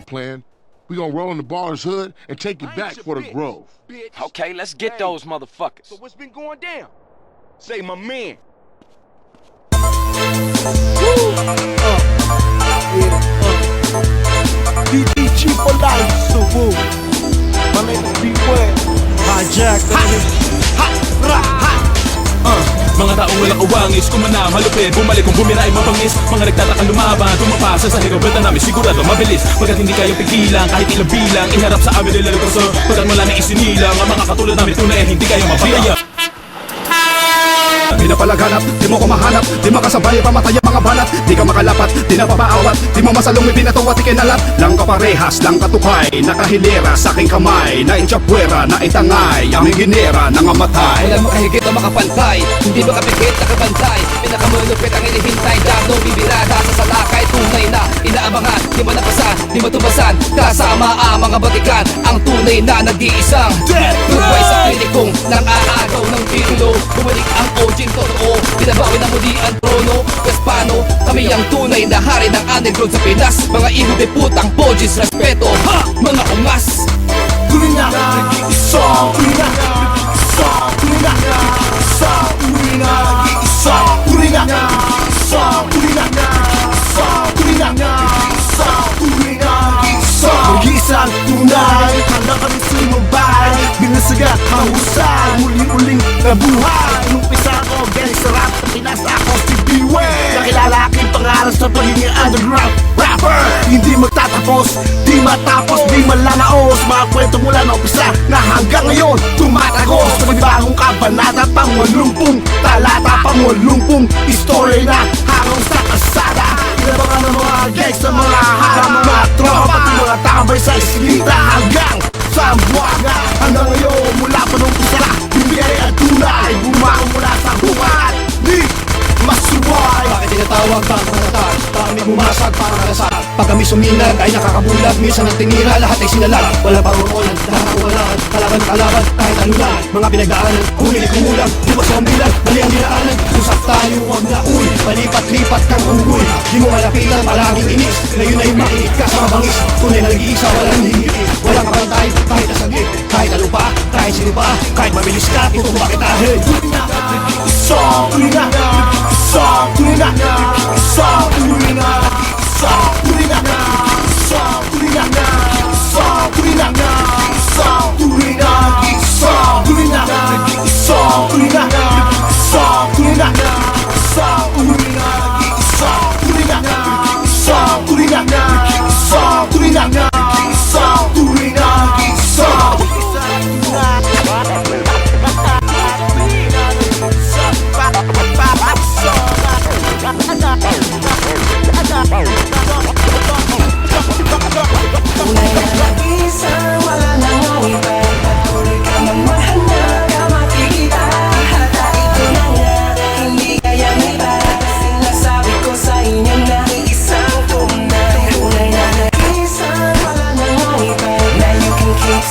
plan. We gonna roll in the bar's hood and take it back for the Grove. Bitch. Okay, let's get those motherfuckers. So what's been going down? Say my man. DDG for life, so boom. My name is Beware. Hijack, Mga taong walang uwangis, kumanam, halupin, bumalik kung bumira ay mabangis. Mga nagtatakang lumaban, tumapasa sa higabatan namin, sigurado mabilis. Pagkat hindi kayo pigilan, kahit ilang bilang, iharap sa amin nilalaro ko. Pagkat wala na isinilang, ang mga katulad namin tunay, hindi kayo mapataya. Di na palaghanap, di mo ko mahanap, di makasabay, pamatay ang mga banat. Di ka makalapat, di na papaawat, di mo masalong may binatuwat, ikinalat. Lang kaparehas, lang katukay, nakahilera sa aking kamay. Na inchapwera, na itangay, aming ginera, nangamatay. Wala mo kahigit na makapantay, hindi makapikit, nakabantay. Pinakamalupit ang inihintay, damo bibirada sa salakay. Tunay na inaabangan, di manapasan, di matubasan. Kasama ang mga batikan, ang tunay na nag-iisang tubay sa klinikong nang aagaw ng titulo. Bumalik ang OG totoo, binabawi na muli ang trono. Vespano, kami ang tunay na hari ng underground sa Pinas. Mga iho de putang bojis, respeto, ha! Mga ungas. tuloy na, nag-iisa, tuloy na, nag-iisa, tuloy na, nag-iisa, tuloy na, nag-iisa, tuloy na, nag-iisa, tuloy na, nag-iisa, tuloy na, nag-iisa, tuloy na, nag-iisa. Mag-iisang tunay, handa kami sumabay, binasagat, mahusay, muli-uling nabuhay. Umpisa ko, galing sa rap, Pinas ako si Beware. Nakilala aking pangalan sa pagiging underground rapper. Hindi magtatapos, di matapos, di malalaos. Mga kwento mula na umpisa na hanggang ngayon tumatagos. Sa magbagong kabanata, pangwalumpung talata, pangwalumpung istorya na hangaw sa kasada. Inabangan ng mga gangs sa mga harang, mga tropa, pati mga tambay sa isilita hanggang sa buwaga. Hanggang ngayon, mula pa nung umpisa, hindi ay ang tunay, bumangon mula sa buwan, di masuway. Bakit tinatawag bang panatag? Kami bumasag parang alasag. Pag kami suminag ay nakakabulag, minsan ang tinira, lahat ay sinalag. Wala paroonan, nakakawalaan, kalaban na kalaban, kahit anulan. Mga pinagdaanan, humilig kumulang, di mo sa bilang, mali ang dinaanan. Usap tayo, huwag na uy, palipat-lipat kang unggoy. Di mo malapitan, palaging inis, ngayon ay makinig ka sa mabangis. Tunay na nag-iisa, walang hihigit, walang kapantay, kahit nasagit, kahit ano pa, kahit sino pa, kahit mabilis ka, tutuwa kita, hey. Tuloy na, nag-iisa, tuloy na, nag-iisa, tuloy na, nag-iisa, tuloy na, nag-iisa, tuloy na, nag-iisa, tuloy na, nag-iisa, tuloy na, nag-iisa, tuloy na, nag-iisa, tuloy na, nag-iisa, tuloy na, nag-iisa, tuloy na, nag-iisa, tuloy na, nag-iisa, tuloy na, nag-iisa, tuloy na, nag-iisa, tuloy na, nag-iisa, tuloy na, Tunay na nag-isa, wala nang iba. Patuloy ka mamahan na kamati kita. Hata ito na nga, hindi kayang iba. Sinasabi ko sa inyo na isang tunay. Tunay na nag-isa, wala nang iba. Now you can keep